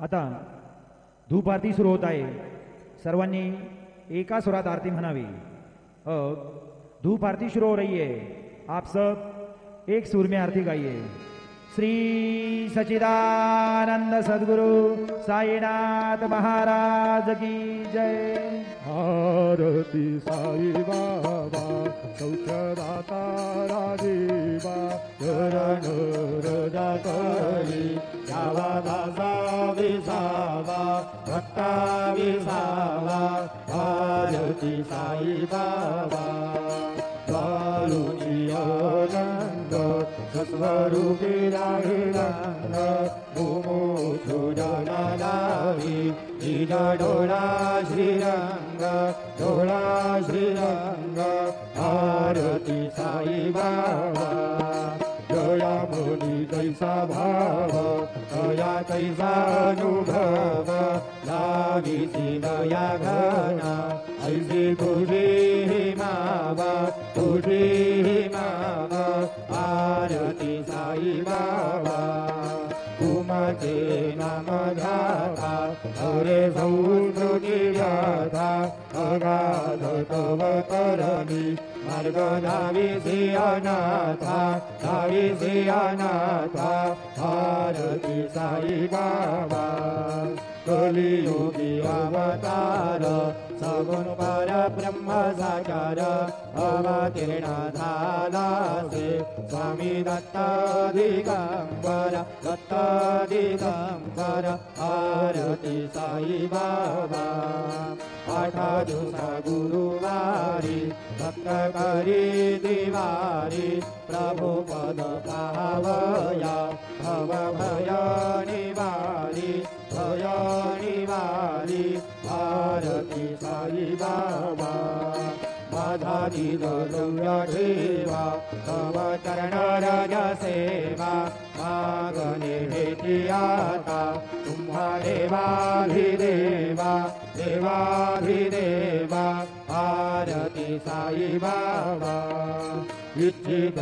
आता धूप आरती सुरू होत आहे. सर्वांनी एका सुरात आरती म्हणावी. धूप आरती शुरू हो रही है. आप सब एक सुर में आरती गाइए. श्री सच्चिदानंद सद्गुरु साईनाथ महाराज की जय. आरती साई बाबा सौख्यदाता राजीवा चरण रजा करी यावा दासा विसावा भक्ता विसावा. आरती साई बाबा स्वारुनियानंद स्वरूपी राहिरंग मुमुक्षु जनालावी निज डोळा श्रीरंग डोळा श्रीरंग. आरती साई बाबा जया मुनी तैसा भाव दया तैसा अनुभव लागी दया घना ऐसी तुझी मावा तुझी मावा. आरती साई बाबा तुमचे नाम ध्याता अरे संस्कृती गाथा अगाध तव करणी मार्ग धाविसी अनाथा धाविसी अनाथा. आरती साई बाबा कलियुगी अवतार सगुण पर ब्रह्म साकार अवतीर्ण झालासे स्वामी दत्त दिगंबर दत्त दिगंबर. आरती साई बाबा आठा दिवसा गुरुवारी भक्त करी दिवारी प्रभु पद पावया भव भय निवारी भय निवारी. आरती साई बाबा माझा दिव्य ठेवा तव चरण रज सेवा मागणे हेती आता तुम्हा देवाधिदेवा देवाधिदेवा. आरती साई बाबा इच्छित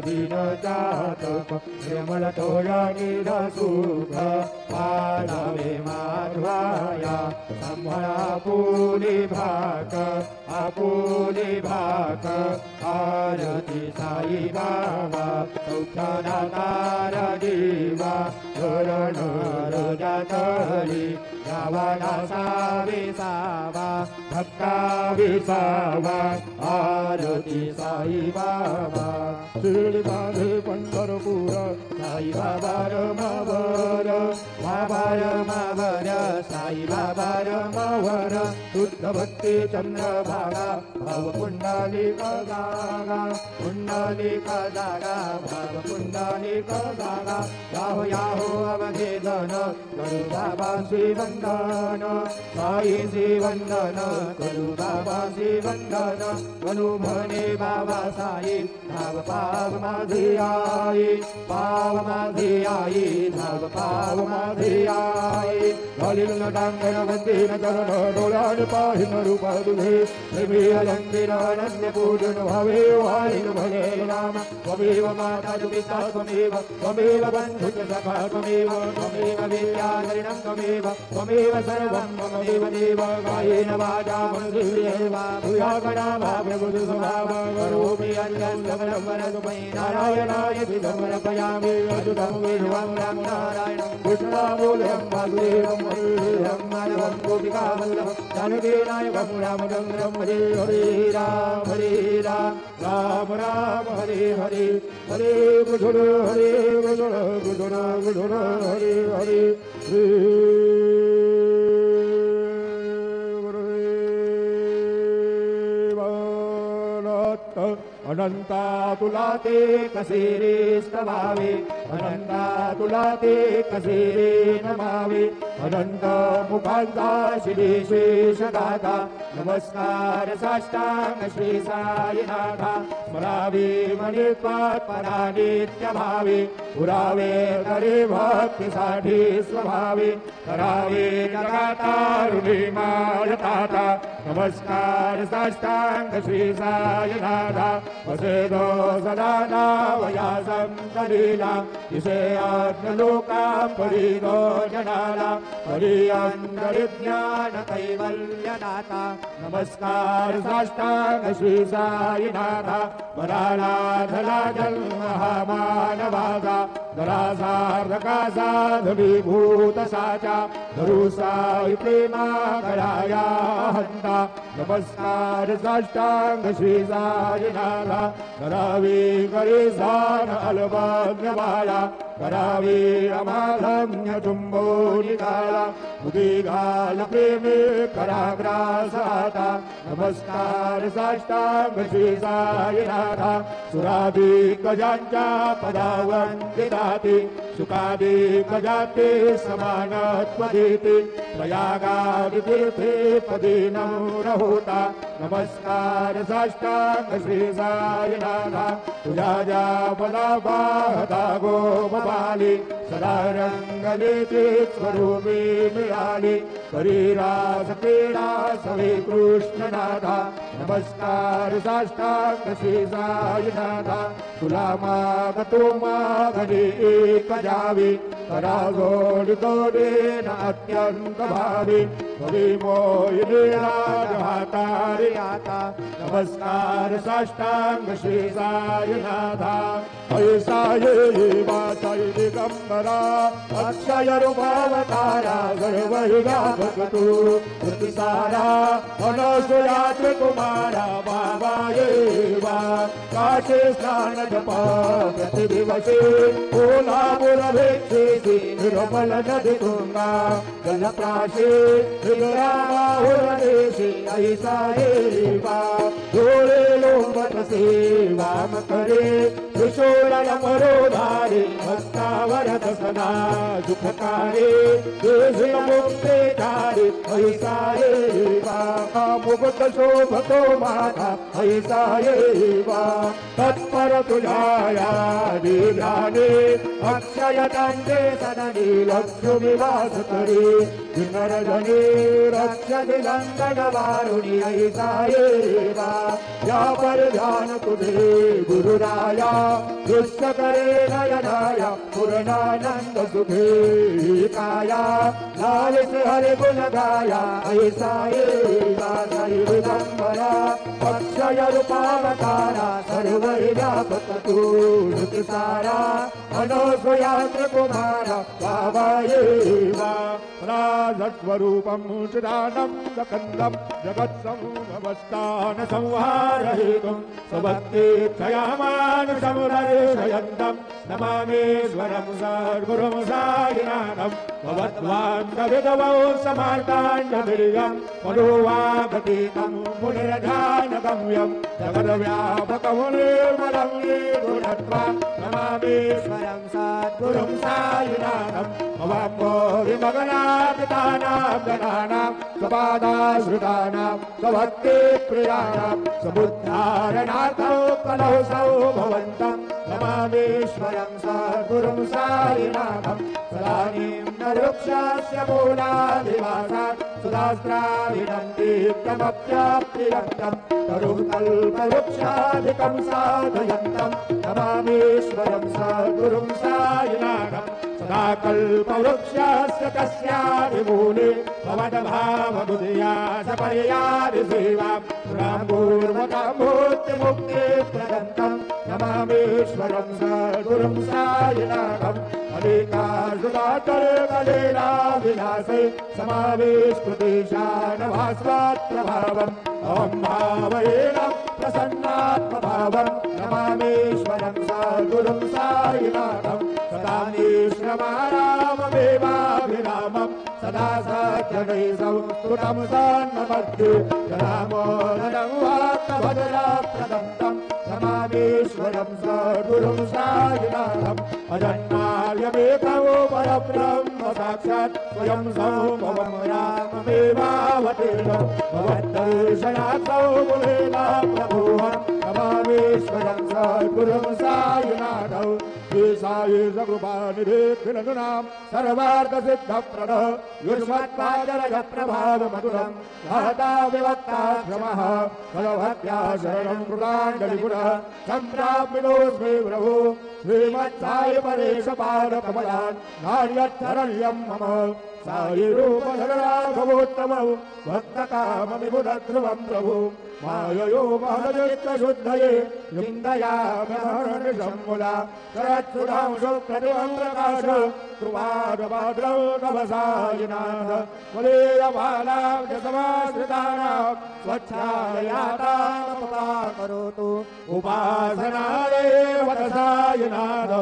दिन जातक निर्मल तोळा निध सुख पाडावे माधवाया संभळा आपुली भाक आपुली भाक. आरती साई बाबा सौख्यदातार दिवा धरण रजा तळी यावा दासा विसावा भक्ता विसावा. आरती साई बाबा शिर्डी बांधे पंढरपूर साई बाबा रमावर बाबा रमावर साई बाबा रमावर. शुद्ध भक्ती चंद्रभागा भाव पुंडलिक जागा पुंडलिक जागा भाव पुंडलिक जागा. याहो याहो अवघे जन करू बाबा श्रीवंदन साई श्रीवंदन करू बाबा श्रीवंदन. करू म्हणे बाबा साई धाव पाव माझी आई पाव माझी आई धाव पाव माझी आई. घालील टांगण वंदीन चरण डोळ्यान पाहिन रूप तुझे प्रेमी अलंकिन अनन्य पूजन भावे वाहिन भले राम. त्वमेव माता च पिता त्वमेव त्वमेव बन्धु च सखा त्वमेव त्वमेव विद्याधरिणं त्वमेव त्वमेव सर्वं त्वमेव देव. कायेन वाचा मनसेन्द्रियैर्व भूयागणा भावप्रभुः स्वभाव करोमि अन्यं सकलं वरदुमयि नारायणाय समर्पयामि. अच्युतं विष्णुं राम नारायणं कृष्णामूलं वासुदेवं हरिहरं माधवं गोपिकावल्लभं जानकीनायकं रामचन्द्रं हरे हरे राम राम राम हरे हरे हरे कृष्ण कृष्ण हरे हरे. अनंता तुला ते कसे रे स्तवावे अनंता तुला ते कसे रे नमावे. अनंत मुखांचा श्री शेष गाथा नमस्कार साष्टांग श्री साईनाथा स्मरामि मणित्वात् परानित्यभावे पुरावे करे भक्तिसाठी स्वभावे करावे जगातारुणी मायताता नमस्कार साष्टांग श्री साईनाथा वसेदो सदा नावयासं कलीला दिशेयाज्ञलोकां परिदो जनाला परियन्दरिज्ञान कैवल्यदाता नमस्कार साष्टांग श्री साईनाथा वरालाधला जन्महामानवादा दरासार्धका साधुभूत साचा धरुसाई प्रेमा कराया हंता नमस्कार साष्टांग श्री साईनाथा करावी करे सान अलभग्नवाला करावी अमालम्य चुंबो निकाला उदिगाल प्रेमे कराग्रासाता नमस्कार साष्टांग श्री साईनाथा सुरादी गजांच्या पदावंदिताति सुखादी गजाते समानत्व देते प्रयागादि तीर्थे पदीनं रहोता नमस्कार साष्टांग श्री साईनाथा तुझा जा पदा बाहता गो बबाली सदा रंगलेचे स्वरूपी मिळाली परिरास क्रीडा सवे कृष्णनाथा नमस्कार साष्टांग श्री साईनाथा तुला मागतो मागणे एक जावी करा जोड जोडेन अत्यंत भावी मोहिनी राजहातारी आता नमस्कार साष्टांग श्री साईनाथा ऐसा ये वासाई दिगंबरा अक्षय रूपावतारा सर्व व्यापकतु कृतिसारा अनसुयात कुमारा बाबा ये वा काशे स्नान जपा प्रतिदिवसे कोल्हापुर भेक्षेसी निर्मल नदी तुंगा जलप्राशे हृदयाहुरदेशी ऐसा ये वा डोळे लोंबत सेवाम करे त्रिशूलमरोधारे भक्तावरद सदा सुखकारे देश मुक्ते धारे ऐसा ये वा मुकुट शोभतो माता ऐसा ये वा तत्पर तुझाया ध्याने अक्षय दंडे सदनी लक्ष्मी वास करे दिनर धने रक्षति लंकन वारुणी ऐसा ये वा या पर ध्यान तुझे गुरुराया दुष्ट करे नयनाया पूर्णानंद सुखे काया लाल से हरि गुण गाया ऐसा ये साई दिगंबरा अक्षय रूपावतारा सर्व व्यापक तू सारा अनोस्वयात्र कुमारा बाबा ये राजस्वरूपं चिदानं सकन्दं जगत्समूहवस्थान संहारहेतुं स्वभक्ति क्षयामानुसमुदर्शयन्तं नमामीश्वरं सद्गुरुं साईनाथं भवद्वान्तविधवौ समार्ताण्डवीर्यं मनोवागतीतं मुनिरधानगम्यं जगद्व्यापकं निर्मलं निर्गुणत्वा नमामीश्वरं सद्गुरुं साईनाथं भवाम्भो विमगनापितानां गणानां स्वपादाश्रितानां स्वभक्ति प्रियाणां समुद्धारणार्थौ कलौ सौ भवन्तं नमामीश्वरं सद्गुरुं साईनाथं सदानीं नरुक्षस्य मूलाधिवासात् सुधास्त्राविणं दीप्तमप्याप्रियन्तं तरुं कल्पवृक्षाधिकं साधयन्तं नमामीश्वरं सद्गुरुं साईनाथं सदा कल्पवृक्षस्य तस्याभिमूले भवद्भावबुद्ध्या सपर्यादिसेवां पुरापूर्वकामूर्तिमुक्तिप्रदन्तं नमामीश्वरं सद्गुरुं साईनाथं अनेकार्जुनातर्कलीलाविलासे समावेशकृतिशानभास्वात् प्रभावम् अहं भावयेन प्रसन्नात्मभावं नमामीश्वरं सद्गुरुं साईनाथं सदा निश्रमाराममेवाभिरामं सदा सज्जनैः स्तुतं सन्नमध्ये जनामोदनं वाक्भद्रप्रदन्तं नमामीश्वरं सद्गुरुं साईनाथम् अजन्मार्यमेकं परब्रह्म साक्षात् स्वयं सौभवं राममेवावतीर्णं भवद्दर्शनात् सौमुलेन प्रभुवं रामेश्वरं सद्गुरुं साईनाथौ श्री साई सकृपानिधिखिलनुनां सर्वार्थसिद्धप्रदः युष्मत्पादरज प्रभावमधुरं महता विभक्ताश्रमः भगवत्या शरणं कृताञ्जलिपुरः सम्प्राप्नोऽस्मि प्रभु श्रीमत्साई परेशपादकमलान् नार्यच्छरण्यं मम साई रूपधराघवोत्तमौ भक्तकामविबुधध्रुवं प्रभु माययो महदचित्तशुद्धये निन्दयामहर्निशम्मुला शरत्सुधांशो प्रतिमं प्रकाश कृपादपाद्रौ तव सायिनाथ मदीयबालाभ्यसमाश्रितानां स्वच्छालयातामपा करोतु उपासनादेव सायिनाथ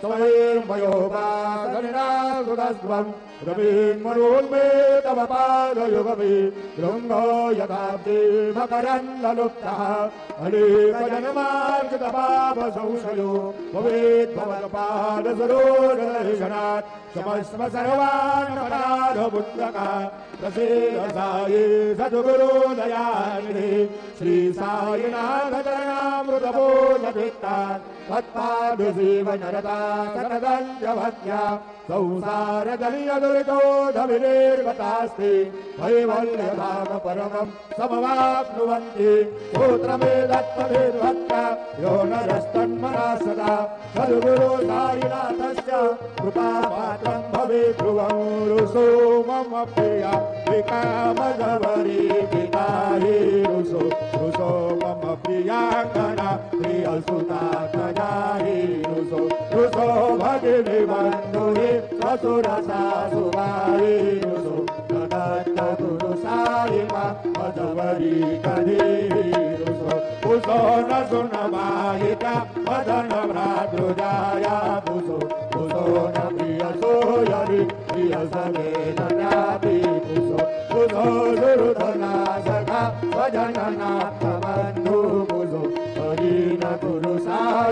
स्वयंवयोपासनिनासुदस्त्वं रवीन्मनोन्मे तव पादयुगमे शृङ्गो यथाब्दे मकरन्दलुप्तः अनेकजन्मार्जितपापसंशयो भवेद्भवत्पादसरोजदर्शनात् क्षमस्व सर्वान्नपराधपुत्रका प्रसीद साई सद्गुरुदयानिधे श्री साईनाथचरणामृतबोधचित्तात् तत्पादसेवनरता सतदञ्जभक्त्या संसारजलीयदुरितोधविनिर्गतास्ते वैवल्यधाम परमं समवाप्नुवन्ति पुत्रमेदत्वभिर्भक्त्या यो नरस्तन्मना सदा सद्गुरु साईनाथस्य कृपापात्रं भवेत् ध्रुवं रुसो मम प्रिया विकामजवरी पिताहि रुसो रुसो मम प्रियाङ्गना प्रियसुता तजाहि रुसो रुसो भगिनी बन्धुहि ससुरसा सुवाहि रुसो दत्त गुरु साई मा मजवरी कधीहि रुसो पुसो न सुन माहिता मदन भ्रातृजाया पुसो पुसो न प्रिय सोयरि प्रिय समे नापि पुसो पुसो गुरुधना सखा भजननाथ बन्धु पुसो हरि न गुरु साई।